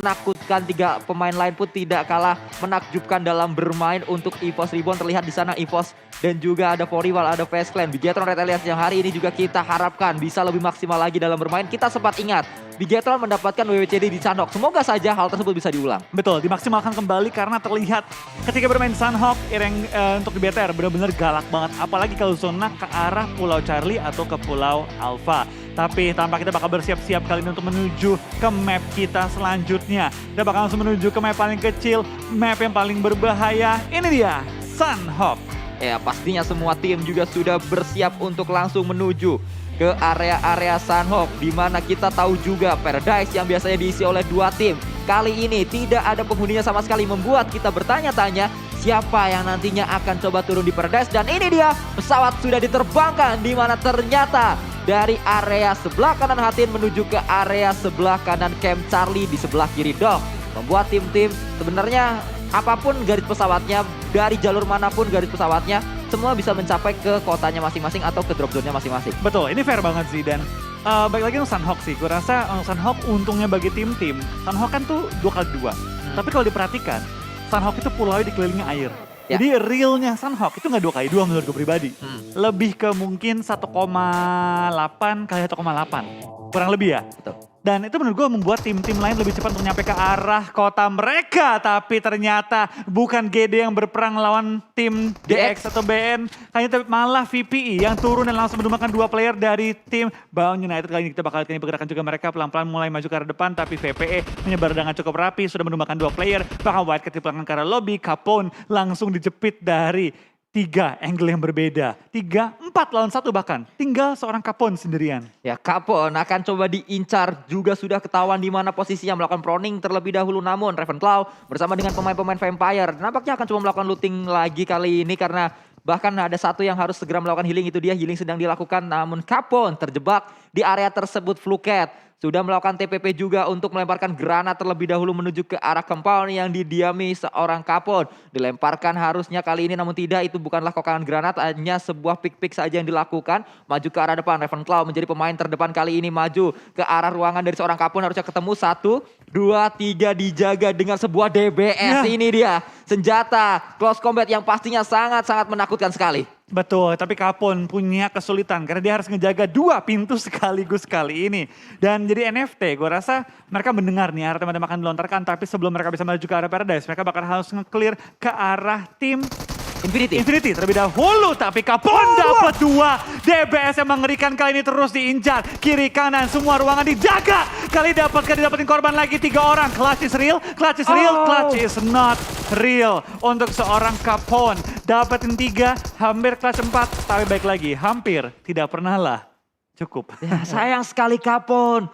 menakutkan, 3 pemain lain pun tidak kalah menakjubkan dalam bermain untuk EVOS Reborn. Terlihat di sana EVOS dan juga ada Forival, ada Face Clan, Bigetron Red Alliance yang hari ini juga kita harapkan bisa lebih maksimal lagi dalam bermain. Kita sempat ingat Bigetron mendapatkan WWCD di Sunhawk. Semoga saja hal tersebut bisa diulang. Betul, dimaksimalkan kembali karena terlihat ketika bermain Sunhawk, untuk di BTR benar-benar galak banget. Apalagi kalau zona ke arah Pulau Charlie atau ke Pulau Alpha. Tapi tampak kita bakal bersiap-siap kali ini untuk menuju ke map kita selanjutnya. Kita bakal langsung menuju ke map paling kecil, map yang paling berbahaya. Ini dia, Sunhawk. Ya, pastinya semua tim juga sudah bersiap untuk langsung menuju ke area-area Sunhawk, di mana kita tahu juga Paradise yang biasanya diisi oleh 2 tim. Kali ini tidak ada penghuninya sama sekali, membuat kita bertanya-tanya siapa yang nantinya akan coba turun di Paradise. Dan ini dia, pesawat sudah diterbangkan, di mana ternyata dari area sebelah kanan Hatin menuju ke area sebelah kanan Camp Charlie di sebelah kiri Dog. Membuat tim-tim sebenarnya apapun garis pesawatnya, dari jalur manapun garis pesawatnya, semua bisa mencapai ke kotanya masing-masing atau ke drop zone-nya masing-masing. Betul, ini fair banget sih. Dan balik lagi untuk Sunhawk sih, gue rasa Sunhawk untungnya bagi tim-tim, Sunhawk kan tuh 2x2. Tapi kalau diperhatikan, Sunhawk itu pulaunya dikelilingi air. Ya. Jadi realnya Sunhawk itu nggak 2x2 menurut gue pribadi. Lebih ke mungkin 1,8 kali 1,8. Kurang lebih ya. Betul. Dan itu menurut gue membuat tim-tim lain lebih cepat untuk nyampe ke arah kota mereka. Tapi ternyata bukan GD yang berperang lawan tim DX atau BN. Kali ini malah VPE yang turun dan langsung menumbangkan 2 player dari tim Baon United. Kali ini kita bakal lihat pergerakan juga mereka pelan-pelan mulai maju ke arah depan. Tapi VPE menyebar dengan cukup rapi, sudah menumbangkan 2 player. Bahkan White ketipangan ke arah lobby, Capone langsung dijepit dari 3 angle yang berbeda. 3, 4 lawan 1 bahkan. Tinggal seorang Capone sendirian. Ya, Capone akan coba diincar, juga sudah ketahuan di mana posisinya, melakukan proning terlebih dahulu. Namun Ravenclaw bersama dengan pemain-pemain Vampire nampaknya akan coba melakukan looting lagi kali ini, karena bahkan ada satu yang harus segera melakukan healing, itu dia healing sedang dilakukan. Namun Capone terjebak di area tersebut. Fluket sudah melakukan TPP juga untuk melemparkan granat terlebih dahulu menuju ke arah compound yang didiami seorang Capone. Dilemparkan harusnya kali ini, namun tidak, itu bukanlah kokangan granat, hanya sebuah pick-pick saja yang dilakukan. Maju ke arah depan, Ravenclaw menjadi pemain terdepan kali ini, maju ke arah ruangan dari seorang Capone. Harusnya ketemu 1, 2, 3, dijaga dengan sebuah DBS. Ini dia, senjata close combat yang pastinya sangat-sangat menakutkan sekali. Betul, tapi Capone punya kesulitan karena dia harus ngejaga 2 pintu sekaligus kali ini. Dan jadi NFT, gue rasa mereka mendengar nih arah teman-teman akan dilontarkan, tapi sebelum mereka bisa maju ke arah Paradise, mereka bakal harus nge-clear ke arah tim Infinity terlebih dahulu. Tapi Capone dapat 2 DBS yang mengerikan kali ini, terus diincar kiri kanan, semua ruangan dijaga. Kali dapetin korban lagi 3 orang. Clutch is real, clutch is real, clutch is not real untuk seorang Capone. Dapetin 3, hampir clutch 4, tapi baik lagi, hampir tidak pernah lah cukup. Ya, sayang sekali Capone.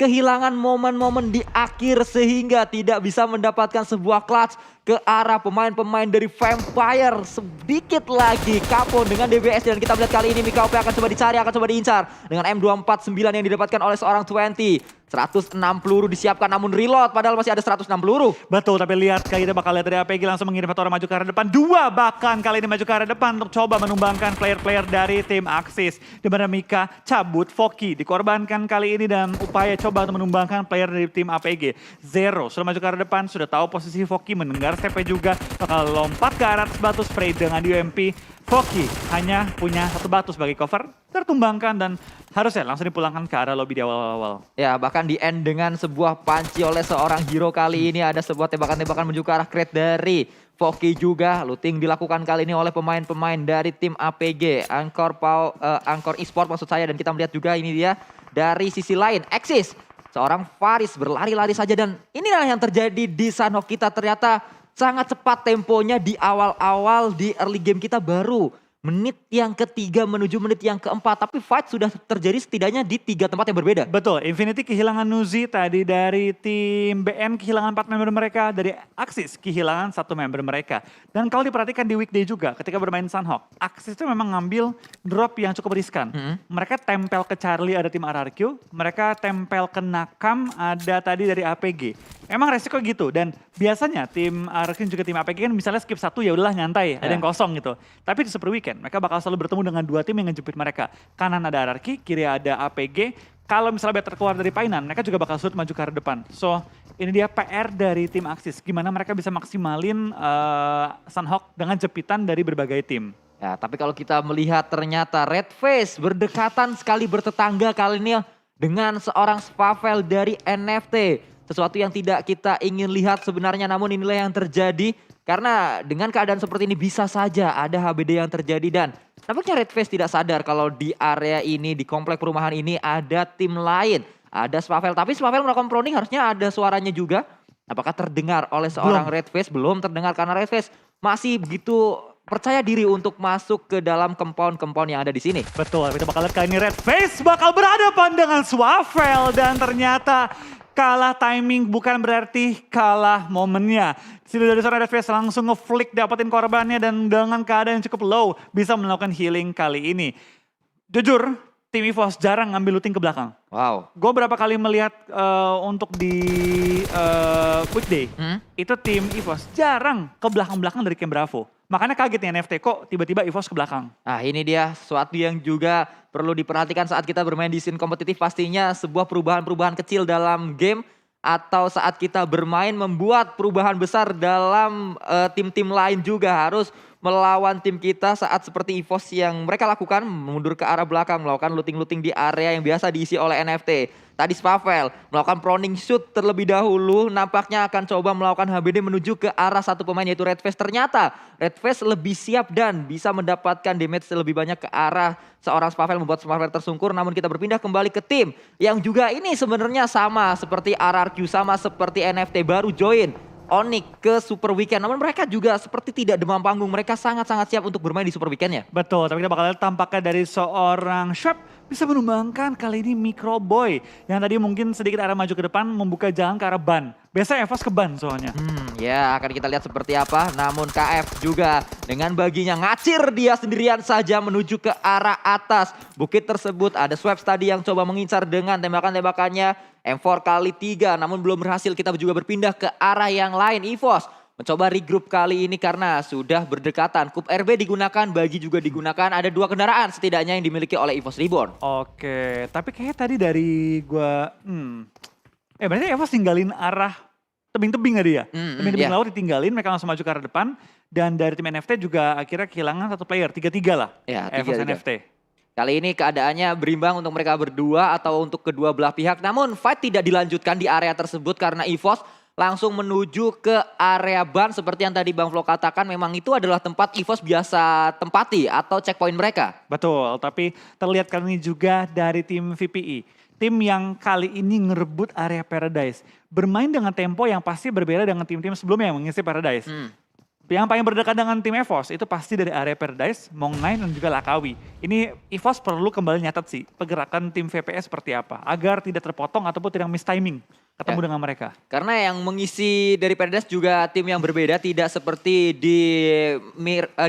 Kehilangan momen-momen di akhir sehingga tidak bisa mendapatkan sebuah clutch ke arah pemain-pemain dari Vampire. Sedikit lagi Capone dengan DBS, dan kita melihat kali ini Mikaope akan coba dicari, akan coba diincar dengan M249 yang didapatkan oleh seorang 20. 106 peluru disiapkan, namun reload padahal masih ada 106 peluru. Betul, tapi lihat kali ini bakal lihat dari APG langsung mengirim satu orang maju ke arah depan. 2 bahkan kali ini maju ke arah depan untuk coba menumbangkan player-player dari tim Axis. Di mana Mika cabut, Foki dikorbankan kali ini dan upaya coba untuk menumbangkan player dari tim APG. Zero sudah maju ke arah depan, sudah tahu posisi Foki, mendengar TP juga, bakal lompat ke arah atas batu, spray dengan UMP. Foki hanya punya 1 batu sebagai cover, tertumbangkan dan harusnya langsung dipulangkan ke arah lobby di awal-awal. Ya, bahkan di end dengan sebuah panci oleh seorang hero kali ini. Ada sebuah tembakan-tembakan menuju ke arah crate dari Foki juga. Looting dilakukan kali ini oleh pemain-pemain dari tim APG. Angkor Esport maksud saya. Dan kita melihat juga ini dia dari sisi lain, Axis. Seorang Faris berlari-lari saja, dan inilah yang terjadi di Sunhawk kita. Ternyata sangat cepat temponya di awal-awal di early game kita, baru menit yang ketiga menuju menit yang keempat, tapi fight sudah terjadi setidaknya di 3 tempat yang berbeda. Betul, Infinity kehilangan Nuzi tadi dari tim BN, kehilangan 4 member mereka, dari Axis kehilangan 1 member mereka. Dan kalau diperhatikan di weekday juga ketika bermain Sunhawk, Axis itu memang ngambil drop yang cukup riskan. Mereka tempel ke Charlie ada tim RRQ, mereka tempel ke Nakam ada tadi dari APG. Emang resiko gitu, dan biasanya tim RRQ juga tim APG kan misalnya skip 1 ya udahlah nyantai, ada yang kosong gitu. Tapi di super weekend mereka bakal selalu bertemu dengan 2 tim yang ngejepit mereka. Kanan ada RRQ, kiri ada APG. Kalau misalnya better keluar dari painan, mereka juga bakal sulit maju ke arah depan. So, ini dia PR dari tim Axis. Gimana mereka bisa maksimalin Sunhawk dengan jepitan dari berbagai tim. Ya, tapi kalau kita melihat ternyata Red Face berdekatan sekali bertetangga kali ini dengan seorang Spavel dari NFT. Sesuatu yang tidak kita ingin lihat sebenarnya, namun inilah yang terjadi. Karena dengan keadaan seperti ini bisa saja ada HBD yang terjadi dan nampaknya Red Face tidak sadar kalau di area ini, di komplek perumahan ini ada tim lain. Ada Spavel, tapi Spavel melakukan proning harusnya ada suaranya juga. Apakah terdengar oleh seorang Red Face? Belum terdengar karena Red Face masih begitu percaya diri untuk masuk ke dalam compound-compound yang ada di sini. Betul, kita bakal lihat kali ini Red Face bakal berhadapan dengan Swavel dan ternyata kalah timing bukan berarti kalah momennya. Sini dari seorang Red Face langsung ngeflick dapetin korbannya dan dengan keadaan yang cukup low bisa melakukan healing kali ini. Jujur, tim EVOS jarang ngambil looting ke belakang. Wow. Gue berapa kali melihat untuk di weekday, itu tim EVOS jarang ke belakang-belakang dari camp Bravo. Makanya kaget nih NFT kok tiba-tiba EVOS ke belakang. Nah ini dia sesuatu yang juga perlu diperhatikan saat kita bermain di scene kompetitif. Pastinya sebuah perubahan-perubahan kecil dalam game atau saat kita bermain membuat perubahan besar dalam tim-tim lain juga harus melawan tim kita saat seperti EVOS yang mereka lakukan mundur ke arah belakang melakukan looting-looting di area yang biasa diisi oleh NFT. Tadi Spavel melakukan proning shoot terlebih dahulu, nampaknya akan coba melakukan HBD menuju ke arah satu pemain yaitu Red Face. Ternyata Red Face lebih siap dan bisa mendapatkan damage lebih banyak ke arah seorang Spavel membuat Spavel tersungkur. Namun kita berpindah kembali ke tim yang juga ini sebenarnya sama seperti RRQ, sama seperti NFT baru join Onyx ke Super Weekend. Namun mereka juga seperti tidak demam panggung. Mereka sangat-sangat siap untuk bermain di Super Weekend-nya. Betul, tapi kita bakal lihat tampaknya dari seorang Shep bisa menumbangkan kali ini Micro Boy. Yang tadi mungkin sedikit arah maju ke depan membuka jalan ke arah ban. Biasanya EVOS ke ban soalnya. Ya akan kita lihat seperti apa. Namun KF juga dengan baginya ngacir dia sendirian saja menuju ke arah atas. Bukit tersebut ada Swaps tadi yang coba mengincar dengan tembakan-tembakannya. M4 kali 3 namun belum berhasil. Kita juga berpindah ke arah yang lain. EVOS mencoba regroup kali ini karena sudah berdekatan. Kup RB digunakan, bagi juga digunakan. Ada 2 kendaraan setidaknya yang dimiliki oleh EVOS Reborn. Oke, tapi kayaknya tadi dari gua berarti EVOS tinggalin arah tebing-tebing tadi ya? Tebing-tebing laut ditinggalin, mereka langsung maju ke arah depan. Dan dari tim NFT juga akhirnya kehilangan 1 player, 3-3 lah. Ya, EVOS 3-3. NFT. Kali ini keadaannya berimbang untuk mereka berdua atau untuk kedua belah pihak. Namun fight tidak dilanjutkan di area tersebut karena EVOS langsung menuju ke area ban seperti yang tadi Bang Flo katakan. Memang itu adalah tempat EVOS biasa tempati atau checkpoint mereka. Betul, tapi terlihat kali ini juga dari tim VPI. Tim yang kali ini ngerebut area Paradise. Bermain dengan tempo yang pasti berbeda dengan tim-tim sebelumnya yang mengisi Paradise. Yang paling berdekatan dengan tim EVOS itu pasti dari area Paradise, Mong9 dan juga Lakawi. Ini EVOS perlu kembali nyatet sih pergerakan tim VPS seperti apa. Agar tidak terpotong ataupun tidak miss timing ketemu dengan mereka. Karena yang mengisi dari Paradise juga tim yang berbeda. Tidak seperti di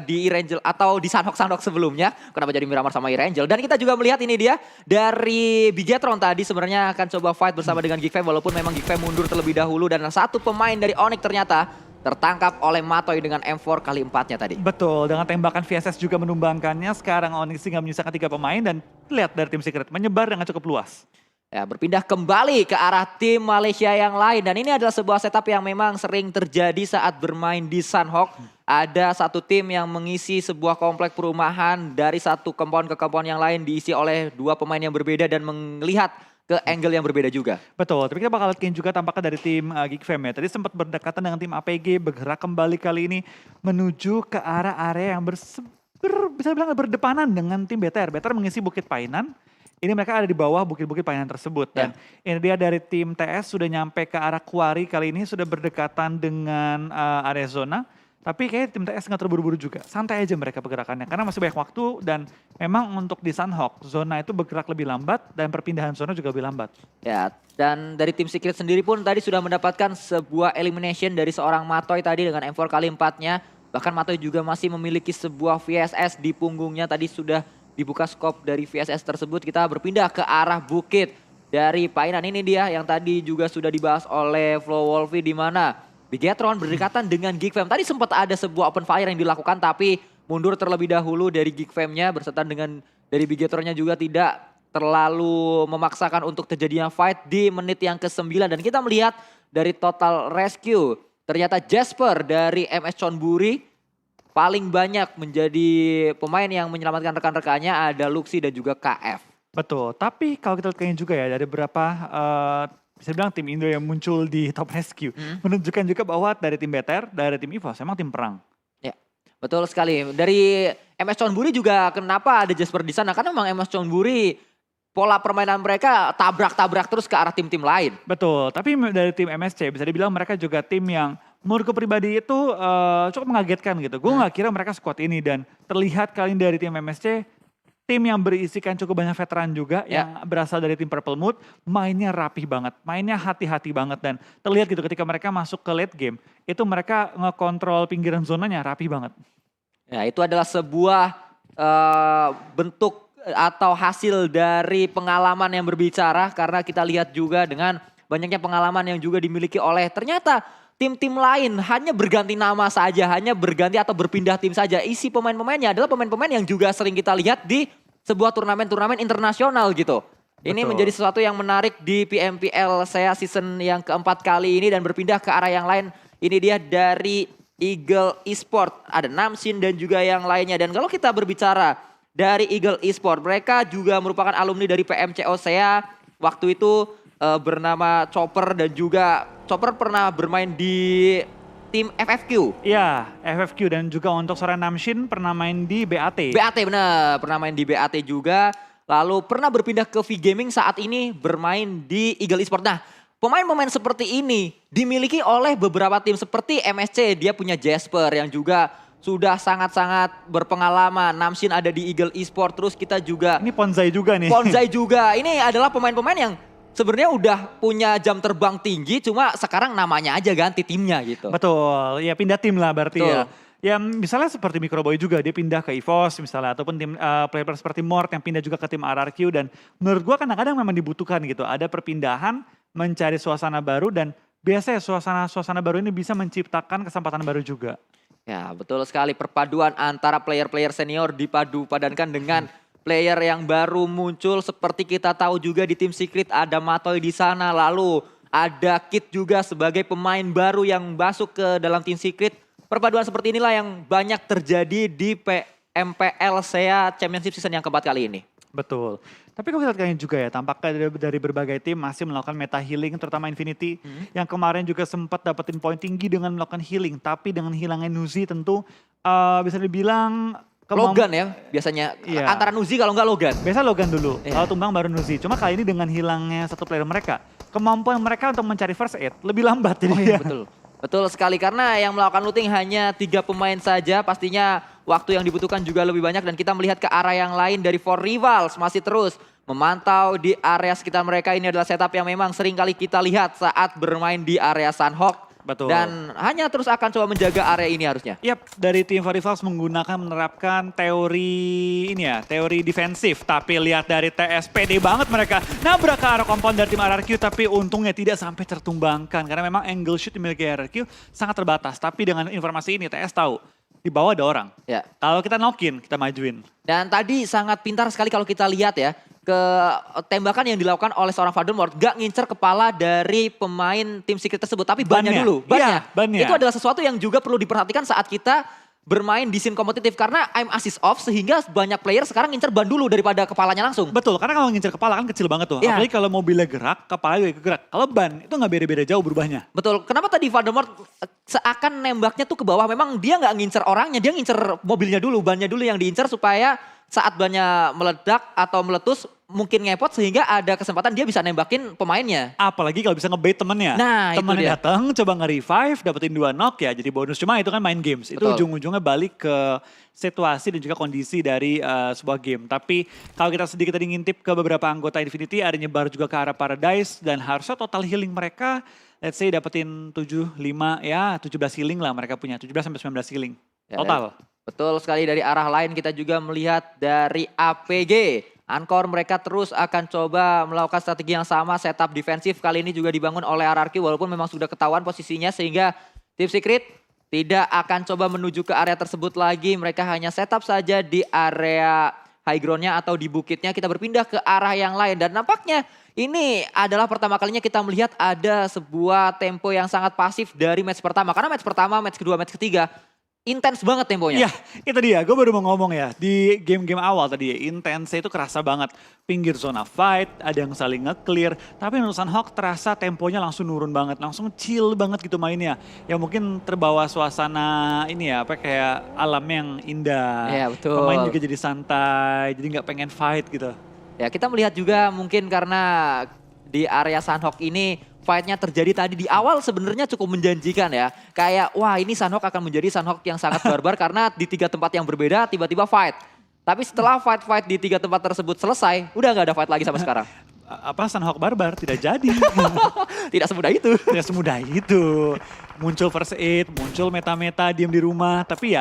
Irangel atau di Sunhawk sebelumnya. Kenapa jadi Miramar sama Irangel. Dan kita juga melihat ini dia dari Bigetron tadi sebenarnya akan coba fight bersama dengan Geekfam. Walaupun memang Geekfam mundur terlebih dahulu. Dan satu pemain dari Onyx ternyata tertangkap oleh Matoy dengan M4 kali 4-nya tadi. Betul, dengan tembakan VSS juga menumbangkannya. Sekarang Onyx tinggal menyisakan 3 pemain dan lihat dari tim Secret menyebar dengan cukup luas. Ya, berpindah kembali ke arah tim Malaysia yang lain. Dan ini adalah sebuah setup yang memang sering terjadi saat bermain di Sunhawk. Ada satu tim yang mengisi sebuah komplek perumahan dari satu compound ke compound yang lain diisi oleh 2 pemain yang berbeda dan melihat ke angle yang berbeda juga. Betul, tapi kita bakal lihat juga tampaknya dari tim Geekfam ya. Tadi sempat berdekatan dengan tim APG, bergerak kembali kali ini menuju ke arah area yang bisa bilang berdepanan dengan tim BTR. BTR mengisi Bukit Painan, ini mereka ada di bawah bukit-bukit Painan tersebut. Dan ini dia dari tim TS sudah nyampe ke arah Quarry kali ini, sudah berdekatan dengan area zona. Tapi kayaknya tim TS nggak terburu-buru juga, santai aja mereka pergerakannya. Karena masih banyak waktu dan memang untuk di Sunhawk, zona itu bergerak lebih lambat dan perpindahan zona juga lebih lambat. Ya, dan dari tim Secret sendiri pun tadi sudah mendapatkan sebuah elimination dari seorang Matoy tadi dengan M4 kali 4-nya. Bahkan Matoy juga masih memiliki sebuah VSS di punggungnya. Tadi sudah dibuka scope dari VSS tersebut. Kita berpindah ke arah bukit dari Painan. Ini dia yang tadi juga sudah dibahas oleh Flo Wolfie di mana Bigetron berdekatan dengan Geekfam. Tadi sempat ada sebuah open fire yang dilakukan tapi mundur terlebih dahulu dari Geekfam-nya berserta dengan dari Bigetronnya juga tidak terlalu memaksakan untuk terjadinya fight di menit yang ke-9. Dan kita melihat dari total rescue. Ternyata Jasper dari MS Chonburi paling banyak menjadi pemain yang menyelamatkan rekan-rekannya, ada Luxi dan juga KF. Betul, tapi kalau kita lihat juga ya dari beberapa bisa bilang tim Indo yang muncul di top rescue menunjukkan juga bahwa dari tim BTR, dari tim EVOS emang tim perang. Ya, betul sekali. Dari MS Chonburi juga kenapa ada Jasper di sana? Karena memang MS Chonburi pola permainan mereka tabrak-tabrak terus ke arah tim-tim lain. Betul, tapi dari tim MSC bisa dibilang mereka juga tim yang menurutku pribadi itu cukup mengagetkan gitu. Gue nggak kira mereka sekuat ini dan terlihat kali ini dari tim MSC tim yang berisikan cukup banyak veteran juga yang berasal dari tim Purple Mood, mainnya rapih banget, mainnya hati-hati banget dan terlihat gitu ketika mereka masuk ke late game, itu mereka ngekontrol pinggiran zonanya rapih banget. Ya, itu adalah sebuah bentuk atau hasil dari pengalaman yang berbicara karena kita lihat juga dengan banyaknya pengalaman yang juga dimiliki oleh ternyata tim-tim lain hanya berganti nama saja, hanya berganti atau berpindah tim saja. Isi pemain-pemainnya adalah pemain-pemain yang juga sering kita lihat di sebuah turnamen-turnamen internasional gitu. Ini menjadi sesuatu yang menarik di PMPL saya season yang keempat kali ini dan berpindah ke arah yang lain. Ini dia dari Eagle Esport, ada Namsin dan juga yang lainnya. Dan kalau kita berbicara dari Eagle Esport, mereka juga merupakan alumni dari PMCO SEA. Waktu itu bernama Chopper dan juga Chopper pernah bermain di tim FFQ. Iya, FFQ dan juga untuk seorang Namshin pernah main di BAT. BAT benar, pernah main di BAT juga. Lalu pernah berpindah ke V Gaming, saat ini bermain di Eagle Esport. Nah, pemain-pemain seperti ini dimiliki oleh beberapa tim seperti MSC. Dia punya Jasper yang juga sudah sangat-sangat berpengalaman. Namsin ada di Eagle Esport, terus kita juga Ini Ponzai juga nih. Ponzai juga. Ini adalah pemain-pemain yang sebenarnya udah punya jam terbang tinggi, cuma sekarang namanya aja ganti timnya gitu. Betul, ya pindah tim lah berarti Betul. ya. Ya misalnya seperti Microboy juga, dia pindah ke EVOS misalnya. Ataupun tim player seperti Mort yang pindah juga ke tim RRQ. Dan menurut gua kadang-kadang memang dibutuhkan gitu. Ada perpindahan, mencari suasana baru dan biasanya suasana baru ini bisa menciptakan kesempatan baru juga. Ya betul sekali, perpaduan antara player-player senior dipadu padankan dengan player yang baru muncul. Seperti kita tahu juga di tim Secret ada Matoy di sana, lalu ada Kit juga sebagai pemain baru yang masuk ke dalam tim Secret. Perpaduan seperti inilah yang banyak terjadi di PMPL SEA Championship season yang keempat kali ini. Betul. Tapi kalau kita lihat juga ya, tampaknya dari berbagai tim masih melakukan meta healing, terutama Infinity. Yang kemarin juga sempat dapetin poin tinggi dengan melakukan healing. Tapi dengan hilangnya Nuzi tentu bisa dibilang Logan ya biasanya, antara Nuzi kalau nggak Logan. Biasa Logan dulu, kalau tumbang baru Nuzi. Cuma kali ini dengan hilangnya satu player mereka, kemampuan mereka untuk mencari first aid lebih lambat. Jadi iya, betul. Betul sekali, karena yang melakukan looting hanya 3 pemain saja. Pastinya waktu yang dibutuhkan juga lebih banyak. Dan kita melihat ke arah yang lain dari For Rivals masih terus memantau di area sekitar mereka. Ini adalah setup yang memang sering kali kita lihat saat bermain di area Sunhawk. Betul. Dan hanya terus akan coba menjaga area ini harusnya. Yap, dari tim For Rivals menerapkan teori ini ya, teori defensif. Tapi lihat dari TS, pede banget mereka nabrak ke arah compound dari tim RRQ. Tapi untungnya tidak sampai tertumbangkan. Karena memang angle shoot dimiliki RRQ sangat terbatas. Tapi dengan informasi ini TS tahu, di bawah ada orang. Ya. Kalau kita knockin, kita majuin. Dan tadi sangat pintar sekali kalau kita lihat ya, ke tembakan yang dilakukan oleh seorang Voldemort gak ngincer kepala dari pemain tim Secret tersebut, tapi bannya dulu. Iya, bannya. Itu adalah sesuatu yang juga perlu diperhatikan saat kita bermain di scene kompetitif, karena aim assist off sehingga banyak player sekarang ngincer ban dulu daripada kepalanya langsung. Betul, karena kalau ngincer kepala kan kecil banget tuh. Iya. Apalagi kalau mobilnya gerak, kepala juga gerak. Kalau ban itu nggak beda-beda jauh berubahnya. Betul, kenapa tadi Voldemort seakan nembaknya tuh ke bawah, memang dia nggak ngincer orangnya, dia ngincer mobilnya dulu, bannya dulu yang diincer supaya saat bannya meledak atau meletus mungkin ngepot sehingga ada kesempatan dia bisa nembakin pemainnya. Apalagi kalau bisa ngebait temennya. Nah, itu temennya dia. datang, coba nge-revive, dapetin 2 knock ya jadi bonus. Cuma itu kan main games. Itu Betul. ujung-ujungnya balik ke situasi dan juga kondisi dari sebuah game. Tapi kalau kita sedikit tadi ngintip ke beberapa anggota Infinity, ada nyebar juga ke arah Paradise. Dan harusnya total healing mereka, let's say dapetin 7, 5, ya 17 healing lah mereka punya. 17-19 healing Ya, total. Betul sekali, dari arah lain kita juga melihat dari APG. Ankor mereka terus akan coba melakukan strategi yang sama, setup defensif kali ini juga dibangun oleh RRQ walaupun memang sudah ketahuan posisinya sehingga tim Secret tidak akan coba menuju ke area tersebut lagi. Mereka hanya setup saja di area high groundnya atau di bukitnya. Kita berpindah ke arah yang lain dan nampaknya Ini adalah pertama kalinya kita melihat ada sebuah tempo yang sangat pasif dari match pertama. Karena match pertama, match kedua, match ketiga intens banget temponya. Iya, itu dia. Gue baru mau ngomong ya. Di game-game awal tadi ya, intensnya itu kerasa banget. Pinggir zona fight, ada yang saling nge-clear. Tapi menurut Sunhawk terasa temponya langsung nurun banget. Langsung chill banget gitu mainnya. Ya mungkin terbawa suasana ini ya, apa kayak alam yang indah. Iya, betul. Pemain juga jadi santai, jadi nggak pengen fight gitu. Ya kita melihat juga mungkin karena di area Sunhawk ini fight-nya terjadi tadi di awal sebenarnya cukup menjanjikan ya. Kayak wah ini Sunhawk akan menjadi Sunhawk yang sangat barbar karena di 3 tempat yang berbeda tiba-tiba fight. Tapi setelah fight-fight di 3 tempat tersebut selesai, udah nggak ada fight lagi sampai sekarang. Apa Sunhawk barbar? Tidak jadi. Tidak semudah itu. Tidak semudah itu. Muncul first aid, muncul meta-meta, diem di rumah. Tapi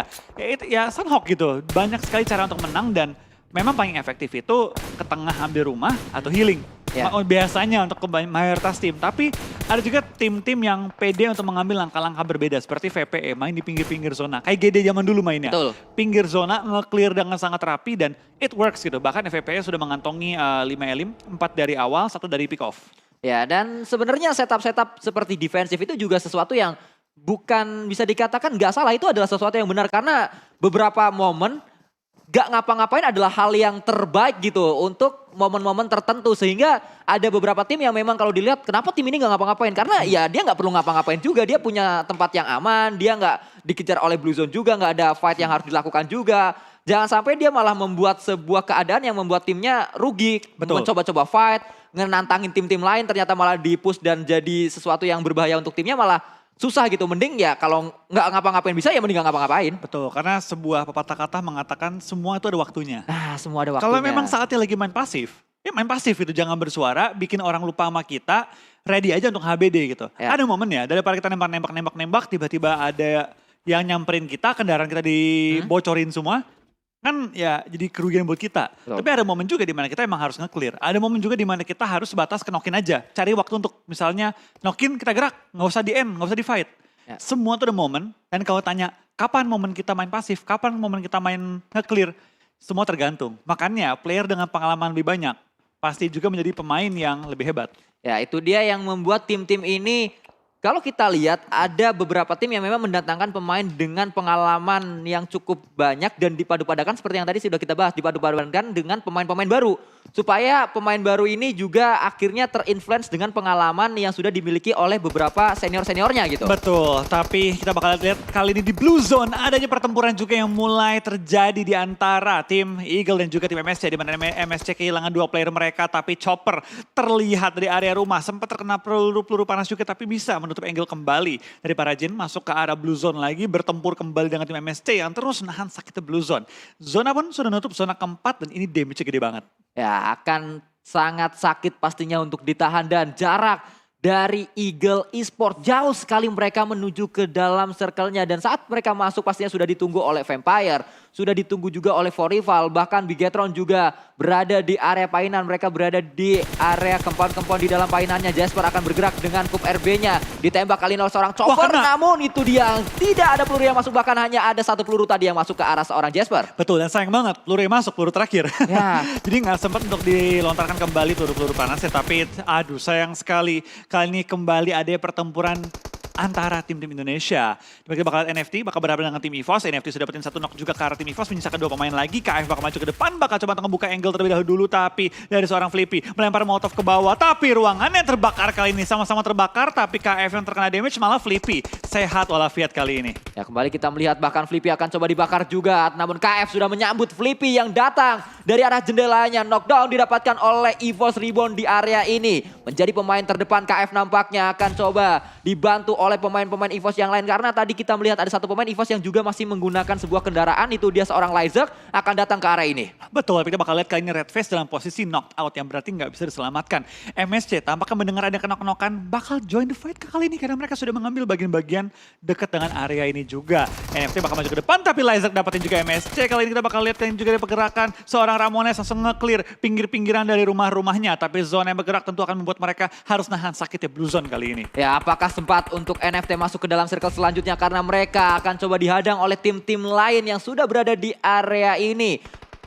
ya Sunhawk gitu. Banyak sekali cara untuk menang dan memang paling efektif itu ke tengah ambil rumah atau healing. Ya. Biasanya untuk mayoritas tim. Tapi ada juga tim-tim yang pede untuk mengambil langkah-langkah berbeda. Seperti VPE, main di pinggir-pinggir zona. Kayak GD zaman dulu mainnya. Betul. Pinggir zona, nge-clear dengan sangat rapi dan it works gitu. Bahkan VPE sudah mengantongi 5 elim, 4 dari awal, 1 dari pick off. Ya dan sebenarnya setup-setup seperti defensif itu juga sesuatu yang bukan bisa dikatakan nggak salah. Itu adalah sesuatu yang benar karena beberapa momen gak ngapa-ngapain adalah hal yang terbaik gitu untuk momen-momen tertentu. Sehingga ada beberapa tim yang memang kalau dilihat kenapa tim ini gak ngapa-ngapain. Karena ya dia gak perlu ngapa-ngapain juga. Dia punya tempat yang aman, dia gak dikejar oleh Blue Zone juga, gak ada fight yang harus dilakukan juga. Jangan sampai dia malah membuat sebuah keadaan yang membuat timnya rugi. Betul. Mencoba-coba fight, nantangin tim-tim lain ternyata malah di-push dan jadi sesuatu yang berbahaya untuk timnya malah susah gitu. Mending ya kalau nggak ngapa-ngapain bisa ya mending nggak ngapa-ngapain. Betul, karena sebuah pepatah kata mengatakan semua itu ada waktunya. Nah semua ada waktunya. Kalau memang saatnya lagi main pasif, ya main pasif itu jangan bersuara, bikin orang lupa sama kita, ready aja untuk HBD gitu. Ya. Ada momen ya, daripada kita nembak, tiba-tiba ada yang nyamperin kita, kendaraan kita dibocorin semua, kan ya jadi kerugian buat kita. Betul. Tapi ada momen juga di mana kita emang harus nge-clear. Ada momen juga di mana kita harus sebatas ke-knock-in aja. Cari waktu untuk misalnya knock-in kita gerak, nggak usah di end, nggak usah di fight. Ya. Semua tuh ada momen, dan kalau tanya kapan momen kita main pasif, kapan momen kita main nge-clear, semua tergantung. Makanya player dengan pengalaman lebih banyak pasti juga menjadi pemain yang lebih hebat. Ya itu dia yang membuat tim-tim ini, kalau kita lihat ada beberapa tim yang memang mendatangkan pemain dengan pengalaman yang cukup banyak dan dipadu-padakan seperti yang tadi sudah kita bahas, dipadu-padakan dengan pemain-pemain baru. Supaya pemain baru ini juga akhirnya terinfluence dengan pengalaman yang sudah dimiliki oleh beberapa senior-seniornya gitu. Betul, tapi kita bakal lihat kali ini di Blue Zone adanya pertempuran juga yang mulai terjadi di antara tim Eagle dan juga tim MSC. Di mana MSC kehilangan 2 player mereka, tapi Chopper terlihat dari area rumah. Sempat terkena peluru panas juga, tapi bisa menutup angle kembali. Dari para Jin masuk ke arah Blue Zone lagi, bertempur kembali dengan tim MSC yang terus nahan sakitnya Blue Zone. Zona pun sudah nutup zona keempat dan ini damage-nya gede banget. Ya akan sangat sakit pastinya untuk ditahan dan jarak dari Eagle Esport jauh sekali mereka menuju ke dalam circle-nya dan saat mereka masuk pastinya sudah ditunggu oleh Vampire, sudah ditunggu juga oleh Forival, bahkan Bigetron juga berada di area painan, mereka berada di area kempon-kempon di dalam painannya. Jasper akan bergerak dengan kup RB-nya, ditembak kali oleh seorang Chopper, namun itu dia tidak ada peluru yang masuk, bahkan hanya ada 1 peluru tadi yang masuk ke arah seorang Jasper. Betul, dan sayang banget peluru yang masuk, peluru terakhir. Ya. Jadi nggak sempat untuk dilontarkan kembali peluru-peluru panasnya, tapi aduh sayang sekali. Kali ini kembali ada pertempuran antara tim-tim Indonesia. Kita bakal NFT, bakal berhadapan dengan tim EVOS. NFT sudah dapetin 1 knock juga ke arah tim EVOS, menyisakan 2 pemain lagi. KF bakal maju ke depan, bakal coba untuk ngebuka angle terlebih dahulu, tapi dari seorang Flippy melempar molotov ke bawah. Tapi ruangannya terbakar kali ini, sama-sama terbakar, tapi KF yang terkena damage, malah Flippy sehat walafiat kali ini. Ya kembali kita melihat bahkan Flippy akan coba dibakar juga, namun KF sudah menyambut Flippy yang datang dari arah jendelanya. Knockdown didapatkan oleh EVOS Reborn di area ini. Menjadi pemain terdepan KF nampaknya akan coba dibantu oleh pemain-pemain EVOS yang lain. Karena tadi kita melihat ada 1 pemain EVOS yang juga masih menggunakan sebuah kendaraan. Itu dia seorang Lyzerk akan datang ke arah ini. Betul, kita bakal lihat kali ini Red Face dalam posisi knocked out yang berarti nggak bisa diselamatkan. MSC tampaknya mendengar ada kenok-kenokan bakal join the fight ke kali ini. Karena mereka sudah mengambil bagian-bagian dekat dengan area ini juga. NFT bakal maju ke depan tapi Lyzerk dapetin juga MSC. Kali ini kita bakal lihat kali ini juga ada pergerakan. Seorang Ramones langsung nge-clear pinggir-pinggiran dari rumah-rumahnya. Tapi zona yang bergerak tentu akan membuat mereka harus nahan sakitnya Blue Zone kali ini. Ya apakah sempat untuk NFT masuk ke dalam circle selanjutnya karena mereka akan coba dihadang oleh tim-tim lain yang sudah berada di area ini.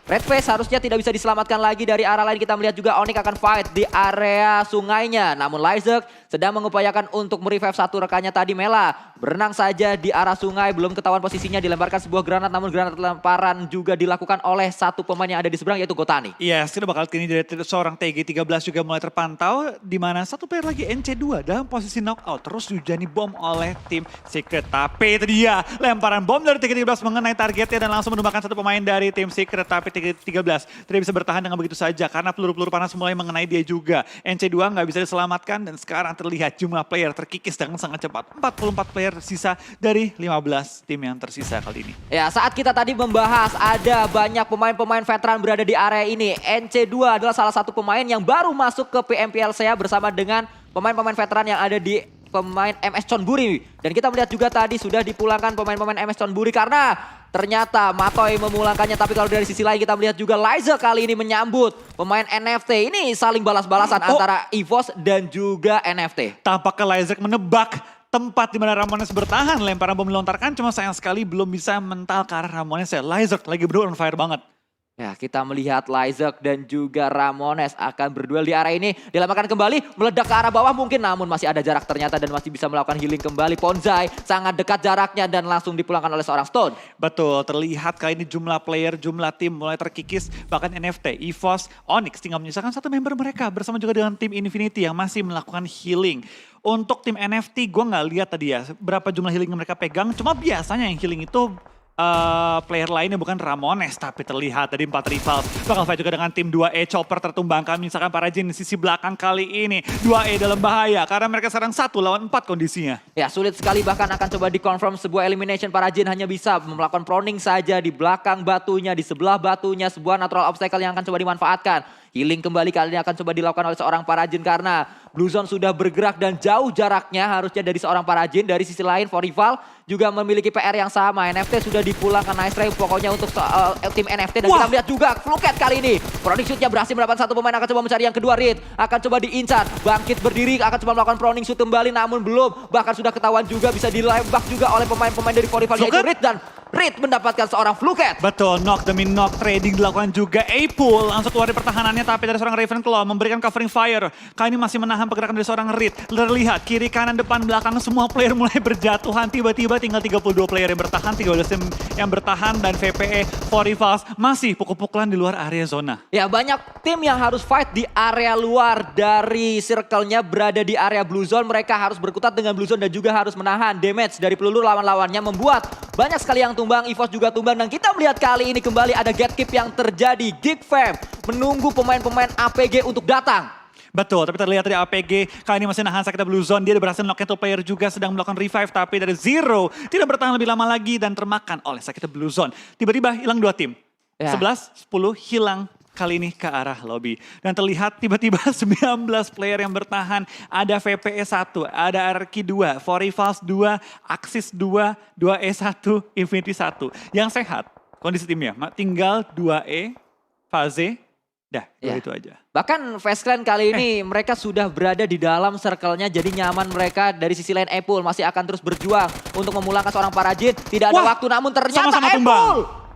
Red Face harusnya tidak bisa diselamatkan lagi. Dari arah lain kita melihat juga Onyx akan fight di area sungainya. Namun Lyzek sedang mengupayakan untuk merevive satu rekannya tadi, Mela. Berenang saja di arah sungai, belum ketahuan posisinya, dilemparkan sebuah granat. Namun granat lemparan juga dilakukan oleh satu pemain yang ada di seberang, yaitu Gotani. Iya, kita bakal kini dari seorang TG13 juga mulai terpantau. Di mana satu player lagi NC2 dalam posisi knockout. Terus dihujani bom oleh tim Secret. Tapi itu dia, lemparan bom dari TG13 mengenai targetnya dan langsung menumbangkan satu pemain dari tim Secret. Tapi TG13 tidak bisa bertahan dengan begitu saja karena peluru-peluru panas mulai mengenai dia juga. NC2 nggak bisa diselamatkan dan sekarang terlihat jumlah player terkikis dengan sangat cepat. 44 player tersisa dari 15 tim yang tersisa kali ini. Ya, saat kita tadi membahas ada banyak pemain-pemain veteran berada di area ini. NC2 adalah salah satu pemain yang baru masuk ke PMPLCA bersama dengan pemain-pemain veteran yang ada di pemain MS Chonburi. Dan kita melihat juga tadi sudah dipulangkan pemain-pemain MS Chonburi karena ternyata Matoy memulangkannya. Tapi kalau dari sisi lain kita melihat juga Lyzek kali ini menyambut pemain NFT. Ini saling balas-balasan antara EVOS dan juga NFT. Tampaknya Lyzek menebak tempat di mana Ramones bertahan. Lemparan bom dilontarkan, cuma sayang sekali belum bisa mental ke arah Ramones ya. Lyzek lagi berdua on fire banget. Ya, kita melihat Lyzek dan juga Ramones akan berduel di area ini. Dilemparkan kembali, meledak ke arah bawah mungkin. Namun masih ada jarak ternyata dan masih bisa melakukan healing kembali. Ponzai sangat dekat jaraknya dan langsung dipulangkan oleh seorang Stone. Betul, terlihat kali ini jumlah player, jumlah tim mulai terkikis. Bahkan NFT, EVOS, Onyx tinggal menyisakan satu member mereka. Bersama juga dengan tim Infinity yang masih melakukan healing. Untuk tim NFT, gue nggak lihat tadi ya berapa jumlah healing yang mereka pegang. Cuma biasanya yang healing itu player lainnya bukan Ramones, tapi terlihat dari 4 rivals. Bakal fight juga dengan tim 2E, Chopper tertumbangkan, misalkan para Jin di sisi belakang kali ini. 2E dalam bahaya, karena mereka sekarang 1 lawan 4 kondisinya. Ya, sulit sekali, bahkan akan coba dikonfirm sebuah elimination. Para Jin hanya bisa melakukan proning saja di belakang batunya, di sebelah batunya, sebuah natural obstacle yang akan coba dimanfaatkan. Healing kembali kali ini akan coba dilakukan oleh seorang Parajin karena Blue Zone sudah bergerak dan jauh jaraknya harusnya dari seorang Parajin. Dari sisi lain, For Rival juga memiliki PR yang sama. NFT sudah dipulangkan, nice try pokoknya untuk tim NFT. Dan kita melihat juga Fluket kali ini. Proning shootnya berhasil mendapatkan satu pemain, akan coba mencari yang kedua. Reed akan coba diincar, bangkit berdiri, akan coba melakukan proning shoot kembali namun belum. Bahkan sudah ketahuan juga bisa dilembak juga oleh pemain-pemain dari For Rival, yaitu Reed, dan Reed mendapatkan seorang Fluket. Betul, knock demi knock, trading dilakukan juga. A-Pool langsung keluar dari pertahanannya, tapi dari seorang Ravenclaw memberikan covering fire. Kali ini masih menahan pergerakan dari seorang Reed. Terlihat kiri, kanan, depan, belakang semua player mulai berjatuhan. Tiba-tiba tinggal 32 player yang bertahan, 13 tim yang bertahan, dan VPE, For Rivals masih pukul-pukulan di luar area zona. Ya, banyak tim yang harus fight di area luar dari circle-nya, berada di area Blue Zone. Mereka harus berkutat dengan Blue Zone dan juga harus menahan damage dari peluru lawan-lawannya, membuat banyak sekali yang tumbang. EVOS juga tumbang, dan kita melihat kali ini kembali ada gatekeep yang terjadi. Geek Fam menunggu pemain-pemain APG untuk datang. Betul, tapi terlihat dari APG kali ini masih nahan sakitnya Blue Zone. Dia berhasil knock into player juga, sedang melakukan revive, tapi dari Zero tidak bertahan lebih lama lagi dan termakan oleh sakitnya Blue Zone. Tiba-tiba hilang 2 tim. Ya. 11, 10 hilang kali ini ke arah lobby. Dan terlihat tiba-tiba 19 player yang bertahan. Ada VPE 1, ada RQ 2, For Rivals 2, Axis 2, 2E1, Infinity 1. Yang sehat kondisi timnya, tinggal 2E, Faze, dah, itu aja. Bahkan Fastclan kali ini mereka sudah berada di dalam circle-nya, jadi nyaman mereka. Dari sisi lain Apple masih akan terus berjuang untuk memulangkan seorang Parajin. Tidak ada waktu, namun ternyata sama-sama tumbang.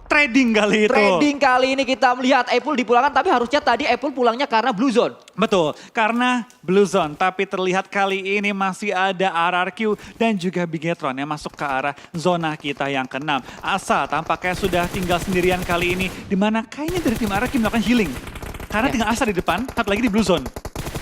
Trading kali itu. Trading kali ini kita melihat Apple dipulangkan, tapi harusnya tadi Apple pulangnya karena Blue Zone. Betul, karena Blue Zone. Tapi terlihat kali ini masih ada RRQ dan juga Bigetron yang masuk ke arah zona kita yang ke-6. Asa tampaknya sudah tinggal sendirian kali ini, dimana kayaknya dari tim RRQ melakukan healing. Karena tinggal Asa di depan, satu lagi di Blue Zone.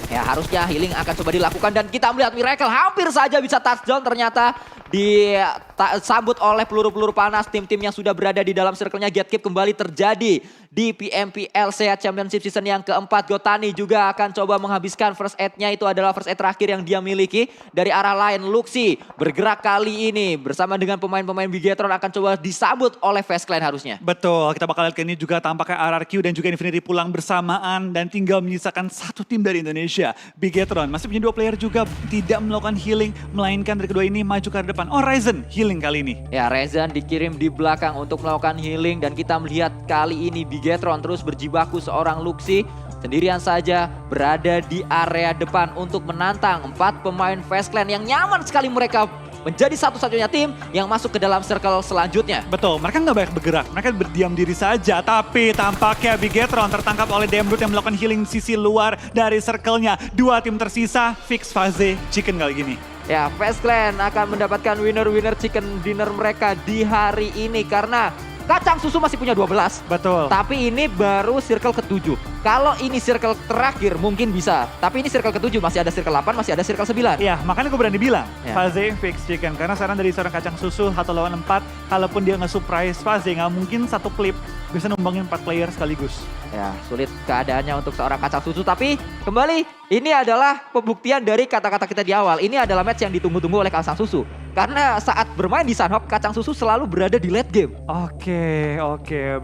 Ya, harusnya healing akan coba dilakukan dan kita melihat Miracle hampir saja bisa touchdown, ternyata disambut oleh peluru-peluru panas. Tim-tim yang sudah berada di dalam circle-nya gatekeep kembali terjadi di PMPLCA Championship Season yang keempat. Gotani juga akan coba menghabiskan first aid-nya, itu adalah first aid terakhir yang dia miliki. Dari arah lain, Luxi bergerak kali ini bersama dengan pemain-pemain Bigetron akan coba disambut oleh Fastclan harusnya. Betul, kita bakal lihat ini juga tampaknya RRQ dan juga Infinity pulang bersamaan dan tinggal menyisakan satu tim dari Indonesia. Bigetron masih punya 2 player juga, tidak melakukan healing, melainkan dari kedua ini maju ke depan. Oh, Ryzen healing kali ini. Ya, Ryzen dikirim di belakang untuk melakukan healing dan kita melihat kali ini Bigetron terus berjibaku. Seorang Luxi sendirian saja berada di area depan untuk menantang 4 pemain Fastclan yang nyaman sekali mereka menjadi satu-satunya tim yang masuk ke dalam circle selanjutnya. Betul, mereka nggak banyak bergerak, mereka berdiam diri saja. Tapi tampaknya Bigetron tertangkap oleh Dembrut yang melakukan healing sisi luar dari circle-nya. Dua tim tersisa, fix Faze, Chicken kali gini. Ya, FaZe Clan akan mendapatkan winner-winner chicken dinner mereka di hari ini karena Kacang Susu masih punya 12. Betul. Tapi ini baru circle ke-7. Kalau ini circle terakhir mungkin bisa. Tapi ini circle ke-7, masih ada circle 8, masih ada circle 9. Iya, makanya gue berani bilang Ya. Faze fix Chicken. Karena saran dari seorang Kacang Susu 1 lawan 4, kalaupun dia nge-surprise Faze, nggak mungkin satu klip bisa numbangin 4 player sekaligus. Ya, sulit keadaannya untuk seorang Kacang Susu. Tapi kembali, ini adalah pembuktian dari kata-kata kita di awal. Ini adalah match yang ditunggu-tunggu oleh Kacang Susu. Karena saat bermain di Sanhok, Kacang Susu selalu berada di late game. Oke.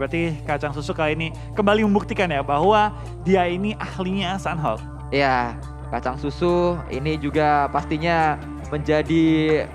Berarti Kacang Susu kali ini kembali membuktikan ya bahwa dia ini ahlinya Sanhok. Ya, Kacang Susu ini juga pastinya menjadi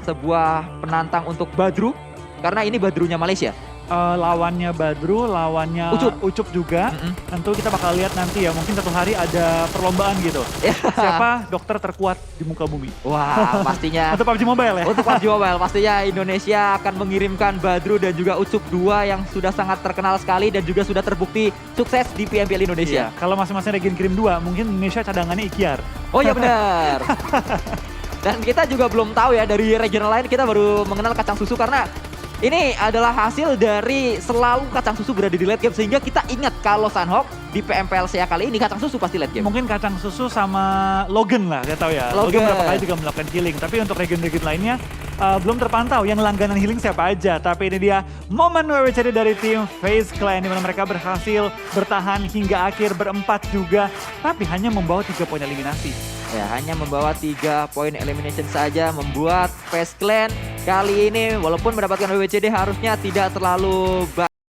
sebuah penantang untuk Badru. Karena ini Badrunya Malaysia. Lawannya Badru, lawannya Ucup juga. Tentu kita bakal lihat nanti ya, mungkin satu hari ada perlombaan gitu. Siapa dokter terkuat di muka bumi? Wah, pastinya. Untuk PUBG Mobile ya? Untuk PUBG Mobile, pastinya Indonesia akan mengirimkan Badru dan juga Ucup 2 yang sudah sangat terkenal sekali dan juga sudah terbukti sukses di PMPL Indonesia. Iya, kalau masing-masing Regen kirim 2, mungkin Indonesia cadangannya Ikiar. Oh iya benar. Dan kita juga belum tahu ya, dari regional lain kita baru mengenal Kacang Susu karena ini adalah hasil dari selalu Kacang Susu berada di late game. Sehingga kita ingat kalau Sanhok di PMPLCA kali ini Kacang Susu pasti late game. Mungkin Kacang Susu sama Logan lah, saya tahu ya. Logan berapa kali juga melakukan healing. Tapi untuk regen-regen lainnya belum terpantau yang langganan healing siapa aja. Tapi ini dia momen WWCD dari tim FaZe Clan, dimana mereka berhasil bertahan hingga akhir berempat juga. Tapi hanya membawa 3 poin eliminasi. Ya, hanya membawa 3 poin elimination saja membuat FaZe Clan kali ini walaupun mendapatkan WWCD harusnya tidak terlalu